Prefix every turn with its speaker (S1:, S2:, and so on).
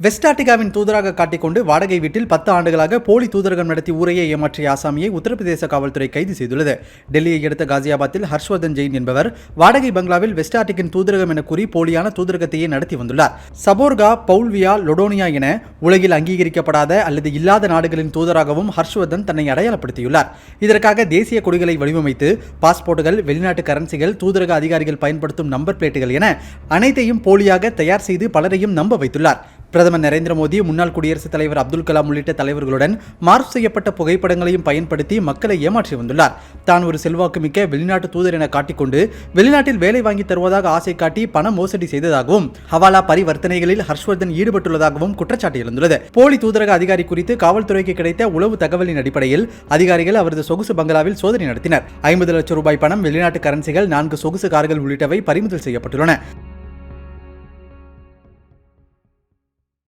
S1: West ஆப்ரிக்காவின் தூதராக காட்டிக்கொண்டு வாடகை வீட்டில் 10 ஆண்டுகளாக போலி தூதரகம் நடத்தி ஊரையே ஏமாற்றிய ஆசாமியை உத்தரப்பிரதேச காவல்துறை கைது செய்துள்ளது. டெல்லியை அடுத்த காசியாபாத்தில் ஹர்ஷ்வர்தன் ஜெயின் என்பவர் வாடகை பங்களாவில் வெஸ்ட் ஆப்ரிக்கின் தூதரகம் என கூறி போலியான தூதரகத்தையே நடத்தி வந்துள்ளார். சபோர்கா, பவுல்வியா, லொடோனியா என உலகில் அங்கீகரிக்கப்படாத அல்லது இல்லாத நாடுகளின் தூதராகவும் ஹர்ஷ்வர்தன் தன்னை அடையாளப்படுத்தியுள்ளார். இதற்காக தேசிய கொடிகளை வடிவமைத்து பாஸ்போர்ட்டுகள், வெளிநாட்டு கரன்சிகள், தூதரக அதிகாரிகள் பயன்படுத்தும் நம்பர் பிளேட்டுகள் என அனைத்தையும் போலியாக தயார் செய்து பலரையும் நம்ப வைத்துள்ளார். பிரதமர் நரேந்திர மோடி, முன்னாள் குடியரசுத் தலைவர் அப்துல் கலாம் உள்ளிட்ட தலைவர்களுடன் மார்க் செய்யப்பட்ட புகைப்படங்களையும் பயன்படுத்தி மக்களை ஏமாற்றி வந்துள்ளார். தான் ஒரு செல்வாக்குமிக்க வெளிநாட்டு தூதர் என காட்டிக்கொண்டு வெளிநாட்டில் வேலை வாங்கி தருவதாக ஆசை காட்டி பண மோசடி செய்ததாகவும் ஹவாலா பரிவர்த்தனைகளில் ஹர்ஷ்வர்தன் ஈடுபட்டுள்ளதாகவும் குற்றச்சாட்டு எழுந்துள்ளது. போலி தூதரக அதிகாரி குறித்து காவல்துறைக்கு கிடைத்த உளவு தகவலின் அடிப்படையில் அதிகாரிகள் அவரது சொகுசு பங்களாவில் சோதனை நடத்தினர். 50 லட்சம் ரூபாய் பணம், வெளிநாட்டு கரன்சிகள், 4 சொகுசு கார்கள் உள்ளிட்டவை பறிமுதல் செய்யப்பட்டுள்ளன.